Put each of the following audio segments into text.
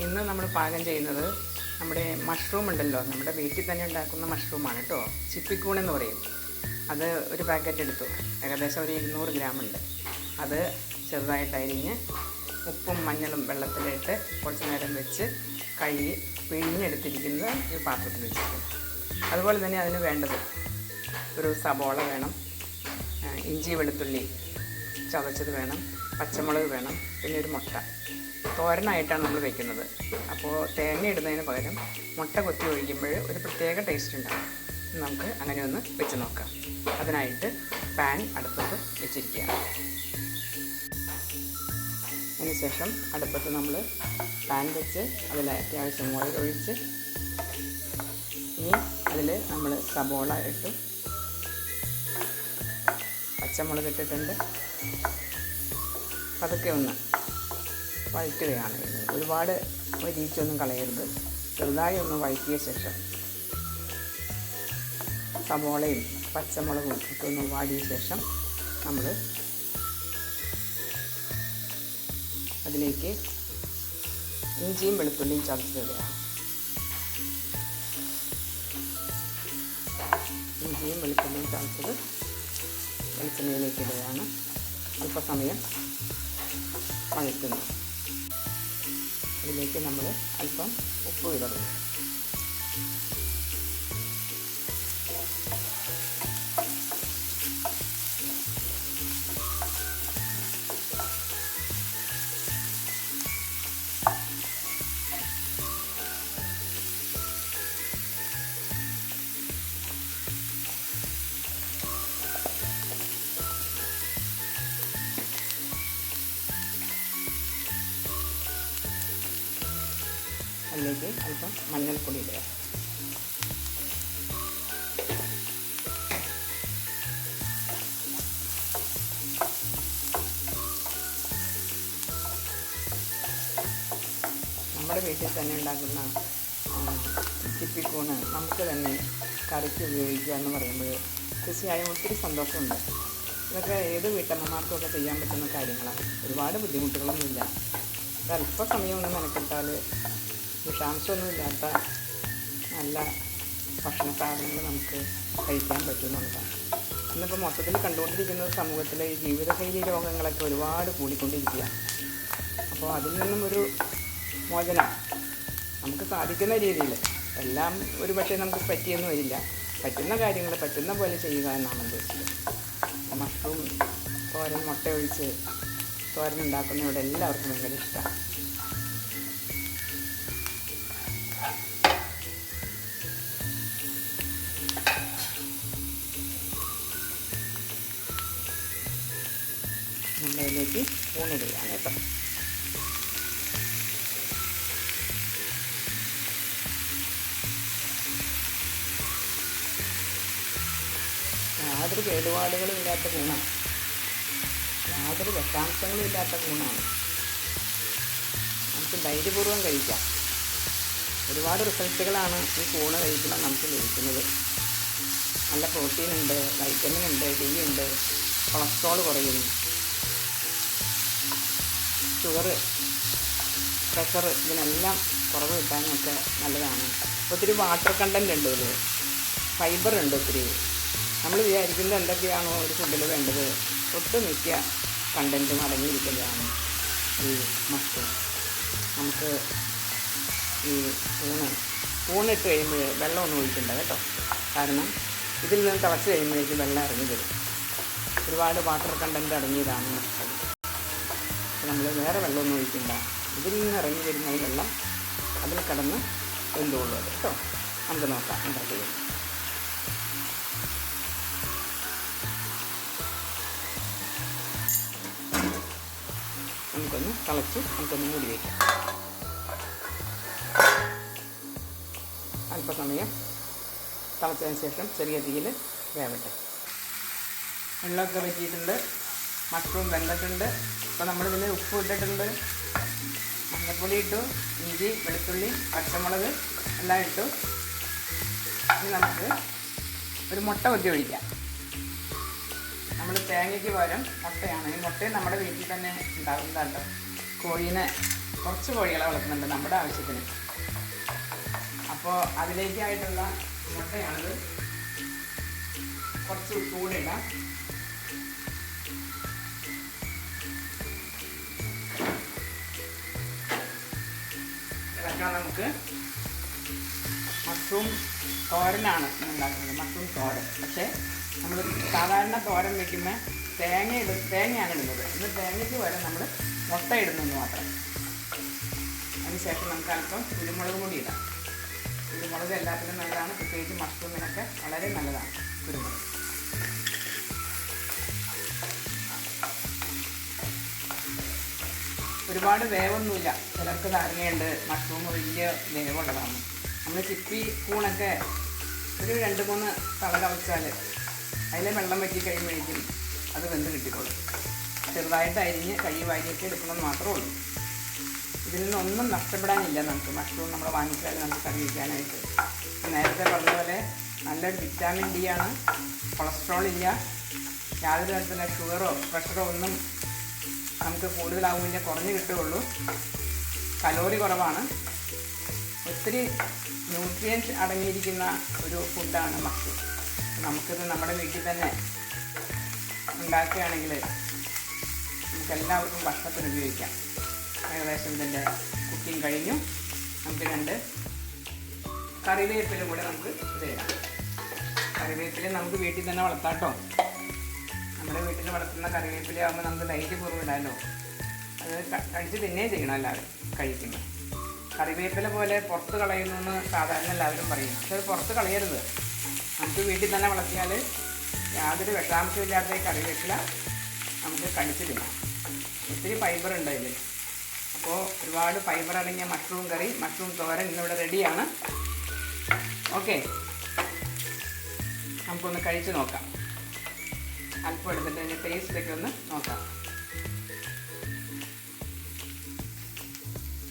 ഇന്ന് നമ്മൾ പാകം ചെയ്യുന്നത് നമ്മുടെ മഷ്റൂം ഉണ്ടല്ലോ, നമ്മുടെ വീട്ടിൽ തന്നെ ഉണ്ടാക്കുന്ന മഷ്റൂമാണ് കേട്ടോ. ചിപ്പിക്കൂൺ എന്ന് പറയും. അത് ഒരു പാക്കറ്റ് എടുത്തു, ഏകദേശം ഒരു 200 ഗ്രാം ഉണ്ട്. അത് ചെറുതായിട്ട് അരിഞ്ഞ് ഉപ്പും മഞ്ഞളും വെള്ളത്തിലിട്ട് കുറച്ച് നേരം വെച്ച് കഴുകി പിഴിഞ്ഞെടുത്തിരിക്കുന്നത് ഈ പാത്രത്തിൽ വെച്ചിട്ടുണ്ട്. അതുപോലെ തന്നെ അതിന് വേണ്ടത് ഒരു സബോള വേണം, ഇഞ്ചി വെളുത്തുള്ളി ചതച്ചത് വേണം, പച്ചമുളക് വേണം, പിന്നെ ഒരു മുട്ട. തോരനായിട്ടാണ് നമ്മൾ വെക്കുന്നത്. അപ്പോൾ തേങ്ങ ഇടുന്നതിന് പകരം മുട്ട കൊത്തി ഒഴിക്കുമ്പോൾ ഒരു പ്രത്യേക ടേസ്റ്റ് ഉണ്ടാകും. നമുക്ക് അങ്ങനെ ഒന്ന് വെച്ച് നോക്കാം. അതിനായിട്ട് പാൻ അടുപ്പത്ത് വെച്ചിരിക്കുക. അതിനുശേഷം അടുപ്പത്ത് നമ്മൾ പാൻ വെച്ച് അതിൽ അത്യാവശ്യം ഓയിൽ ഒഴിച്ച് ഇനി അതിൽ നമ്മൾ സബോള ഇട്ടു, പച്ചമുളക് ഇട്ടിട്ടുണ്ട്. പതുക്കെ ഒന്ന് വഴറ്റുകയാണ് ചെയ്യുന്നത്. ഒരുപാട് വരിച്ചൊന്നും കളയരുത്. ചെറുതായി ഒന്ന് വഴറ്റിയ ശേഷം സവോളയും പച്ചമുളകും ഒക്കെ ഒന്ന് വാടിയ ശേഷം നമ്മൾ അതിലേക്ക് ഇഞ്ചിയും വെളുത്തുള്ളിയും ചതച്ചിടുകയാണ്. ഇഞ്ചിയും വെളുത്തുള്ളിയും ചതച്ചത് വെളിച്ചെണ്ണയിലേക്ക് ഇടുകയാണ്. അല്പസമയം വഴറ്റുന്നു. അതിലേക്ക് നമ്മൾ അല്പം ഉപ്പ് വിതറുന്നു. അതിലേക്ക് അല്പം മഞ്ഞൾപ്പൊടി ഇടുക. നമ്മുടെ വീട്ടിൽ തന്നെ ഉണ്ടാക്കുന്ന ചിപ്പിക്കൂണ് നമുക്ക് തന്നെ കറിക്ക് ഉപയോഗിക്കുക എന്ന് പറയുമ്പോൾ തീർച്ചയായും ഒത്തിരി സന്തോഷമുണ്ട്. ഇതൊക്കെ ഏത് വീട്ടമ്മമാർക്കൊക്കെ ചെയ്യാൻ പറ്റുന്ന കാര്യങ്ങളാണ്. ഒരുപാട് ബുദ്ധിമുട്ടുകളൊന്നുമില്ല. അല്പസമയം ഒന്ന് മെനക്കെട്ടാൽ വിഷാംശമൊന്നുമില്ലാത്ത നല്ല ഭക്ഷണ സാധനങ്ങൾ നമുക്ക് കഴിക്കാൻ പറ്റുമെന്നുള്ളതാണ്. ഇന്നിപ്പോൾ മൊത്തത്തിൽ കണ്ടുകൊണ്ടിരിക്കുന്നത് സമൂഹത്തിലെ ഈ ജീവിതശൈലി രോഗങ്ങളൊക്കെ ഒരുപാട് കൂടിക്കൊണ്ടിരിക്കുക. അപ്പോൾ അതിൽ നിന്നും ഒരു മോചനം നമുക്ക് സാധിക്കുന്ന രീതിയിൽ, എല്ലാം ഒരു പക്ഷേ നമുക്ക് പറ്റിയെന്ന് വരില്ല, പറ്റുന്ന കാര്യങ്ങൾ പറ്റുന്ന പോലെ ചെയ്യുക എന്നാണ് ഉദ്ദേശിച്ചത്. മഷ്റൂം തോരൻ മുട്ട ഒഴിച്ച് തോരൻ ഉണ്ടാക്കുന്നതിനോട് എല്ലാവർക്കും ഭയങ്കര ഇഷ്ടമാണ്. നമ്മളതിലേക്ക് ഊണിടുകയാണ് കേട്ടോ. യാതൊരു കേടുപാടുകളും ഇല്ലാത്ത കൂണാണ്, യാതൊരു വിഷാംശങ്ങളും ഇല്ലാത്ത കൂണാണ്. നമുക്ക് ധൈര്യപൂർവ്വം കഴിക്കാം. ഒരുപാട് റിസൾട്ടുകളാണ് ഈ കൂണ് കഴിക്കുമ്പോൾ നമുക്ക് ലഭിക്കുന്നത്. നല്ല പ്രോട്ടീനുണ്ട്, വൈറ്റമിൻ ഉണ്ട്, ഡി ഉണ്ട്, കൊളസ്ട്രോൾ കുറയും, ഷുഗർ, പ്രഷർ ഇതിനെല്ലാം കുറവ് കിട്ടാനൊക്കെ നല്ലതാണ്. ഒത്തിരി വാട്ടർ കണ്ടൻ്റ് ഉണ്ട്, ഇതിൽ ഫൈബർ ഉണ്ട് ഒത്തിരി. നമ്മൾ വിചാരിക്കുന്നത് എന്തൊക്കെയാണോ ഒരു ഫുഡിൽ വേണ്ടത് ഒട്ടുമിക്ക കണ്ടൻറ്റും അടങ്ങിയിരിക്കുന്നതാണ് ഈ മഷ്റൂം. നമുക്ക് ഈ ഊണിട്ട് കഴിയുമ്പോൾ വെള്ളമൊന്നും ഒഴിക്കണ്ട കേട്ടോ. കാരണം ഇതിൽ നിന്ന് തിളച്ച് കഴിയുമ്പോഴേക്കും വെള്ളം ഇറങ്ങി വരും. ഒരുപാട് വാട്ടർ കണ്ടൻറ്റ് അടങ്ങിയതാണ് മഷ്റൂം. നമ്മൾ വേറെ വെള്ളമൊന്നും ഒഴിക്കണ്ട. ഇതിൽ നിന്ന് ഇറങ്ങി വരുന്ന ഈ വെള്ളം അതിൽ കിടന്ന് വെന്തോളൂ അത് കേട്ടോ. നമുക്ക് നോക്കാം എന്താ ചെയ്യുന്നത്. നമുക്കൊന്ന് തിളച്ച് നമുക്കൊന്ന് മൂടി വയ്ക്കാം. അല്പസമയം തിളച്ചതിന് ശേഷം ചെറിയ തീയിൽ വേവട്ടെ. വെള്ളമൊക്കെ വറ്റിയിട്ടുണ്ട്, മഷ്റൂം വെന്തിട്ടുണ്ട്. അപ്പോൾ നമ്മളിതിൽ ഉപ്പ് ഇട്ടിട്ടുണ്ട്, മഞ്ഞൾപ്പൊടി ഇട്ടു, ഇഞ്ചി വെളുത്തുള്ളി പച്ചമുളക് എല്ലാം ഇട്ടു. ഇനി നമുക്ക് ഒരു മുട്ട കൊത്തി ഒഴിക്കാം. നമ്മൾ തേങ്ങയ്ക്ക് പകരം മുട്ടയാണ്. ഈ മുട്ടയും നമ്മുടെ വീട്ടിൽ തന്നെ ഉണ്ടാകുന്നതാണ്. കോഴീനെ കുറച്ച് കോഴികളെ വളർത്തുന്നുണ്ട് നമ്മുടെ ആവശ്യത്തിന്. അപ്പോൾ അതിലേക്കായിട്ടുള്ള മുട്ടയാണിത്. കുറച്ച് ഉപ്പുകൂടി ഇടാം. ഇതൊക്കെ നമുക്ക് മഷ്റൂം തോരനാണ് ഉണ്ടാക്കുന്നത്, മഷ്റൂം തോരൻ. പക്ഷേ നമ്മൾ സാധാരണ തോരൻ വയ്ക്കുമ്പോൾ തേങ്ങയാണ് ഇടുന്നത്. ഇന്ന് തേങ്ങയ്ക്ക് പകരം നമ്മൾ മുട്ട ഇടുന്നെന്ന് മാത്രം. അതിനുശേഷം നമുക്ക് അല്പം കുരുമുളക് പൊടി ഇടാം. കുരുമുളക് എല്ലാത്തിനും നല്ലതാണ്, പ്രത്യേകിച്ച് മഷ്റൂമിനൊക്കെ വളരെ നല്ലതാണ് കുരുമുളക്. ഒരുപാട് വേവൊന്നുമില്ല. ചിലർക്ക് ധാരണയുണ്ട് മഷ്റൂം വലിയ വേവുള്ളതാണ്. നമ്മൾ ചിപ്പി കൂണൊക്കെ ഒരു 2-3 തവണ കളിച്ചാൽ അതിലെ വെള്ളം വറ്റി കഴിയുമ്പോഴേക്കും അത് വെന്ത് കിട്ടിക്കോളും. ചെറുതായിട്ട് അരിഞ്ഞ് വാരിയൊക്കെ എടുക്കണമെന്ന് മാത്രമേ ഉള്ളൂ. ഇതിൽ നിന്നൊന്നും നഷ്ടപ്പെടാനില്ല നമുക്ക്. മഷ്റൂം നമ്മൾ വാങ്ങിച്ചാൽ നമുക്ക് കറി വയ്ക്കാനായിട്ട്. നേരത്തെ പറഞ്ഞ പോലെ നല്ലൊരു വിറ്റാമിൻ ഡി ആണ്. കൊളസ്ട്രോൾ ഇല്ല. യാതൊരു തരത്തിലുള്ള ഷുഗറോ പ്രഷറോ ഒന്നും നമുക്ക് കൂടുതലാവില്ല, കുറഞ്ഞ് കിട്ടുകയുള്ളൂ. കലോറി കുറവാണ്. ഒത്തിരി ന്യൂട്രിയൻസ് അടങ്ങിയിരിക്കുന്ന ഒരു ഫുഡാണ് മഷ്റൂം. നമുക്കിത് നമ്മുടെ വീട്ടിൽ തന്നെ ഉണ്ടാക്കുകയാണെങ്കിൽ നമുക്കെല്ലാവർക്കും ഭക്ഷണത്തിന് ഉപയോഗിക്കാം. ഏകദേശം ഇതിൻ്റെ കുക്കിംഗ് കഴിഞ്ഞു. നമുക്ക് 2 കറിവേപ്പില കൂടെ നമുക്ക് ഇത് ഇടാം. കറിവേപ്പില നമുക്ക് വീട്ടിൽ തന്നെ വളർത്താം കേട്ടോ. നമ്മുടെ വീട്ടിൽ വളർത്തുന്ന കറിവേപ്പില ആകുമ്പോൾ നമുക്ക് ധൈര്യപൂർവ്വം ഇടാമല്ലോ. അത് കഴിച്ച് തിന്നേ ചെയ്യണം എല്ലാവരും കഴിക്കുമ്പോൾ. കറിവേപ്പില പോലെ പുറത്ത് കളയുന്നു എന്ന് സാധാരണ എല്ലാവരും പറയും. പക്ഷെ അത് പുറത്ത് കളയരുത്. നമുക്ക് വീട്ടിൽ തന്നെ വളർത്തിയാൽ യാതൊരു വിഷാംശമില്ലാത്ത കറിവേപ്പില നമുക്ക് കഴിച്ച് തിന്നാം. ഒത്തിരി ഫൈബർ ഉണ്ട് ഇതിൽ. അപ്പോൾ ഒരുപാട് ഫൈബർ അടങ്ങിയ മഷ്റൂം കറി, മഷ്റൂം തോരൻ ഇന്നിവിടെ റെഡിയാണ്. ഓക്കെ, നമുക്കൊന്ന് കഴിച്ച് നോക്കാം. അല്പം എടുത്തിട്ട് അതിൻ്റെ ടേസ്റ്റിലൊക്കെ ഒന്ന് നോക്കാം.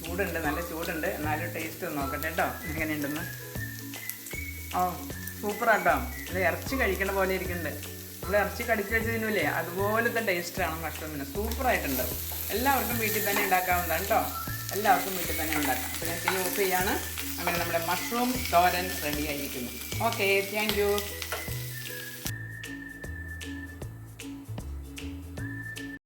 ചൂടുണ്ട്, നല്ല ചൂടുണ്ട്. എന്നാലും ടേസ്റ്റ് ഒന്ന് നോക്കട്ടെ കേട്ടോ, എങ്ങനെയുണ്ടെന്ന്. ഓ സൂപ്പറാട്ടോ. ഇത് ഇറച്ചി കഴിക്കണ പോലെ ഇരിക്കുന്നുണ്ട്. നമ്മൾ ഇറച്ചി കടിച്ചു വെച്ചതിനുമില്ലേ അതുപോലത്തെ ടേസ്റ്റാണ് മഷ്റൂമിന്. സൂപ്പറായിട്ടുണ്ട്. എല്ലാവർക്കും വീട്ടിൽ തന്നെ ഉണ്ടാക്കാവുന്നതാണ് കേട്ടോ. എല്ലാവർക്കും വീട്ടിൽ തന്നെ ഉണ്ടാക്കാം. അപ്പോൾ ഞാൻ തീ ഓഫ് ചെയ്യാണ്. അങ്ങനെ നമ്മുടെ മഷ്റൂം തോരൻ റെഡി ആയിരിക്കുന്നു. Okay, thank you.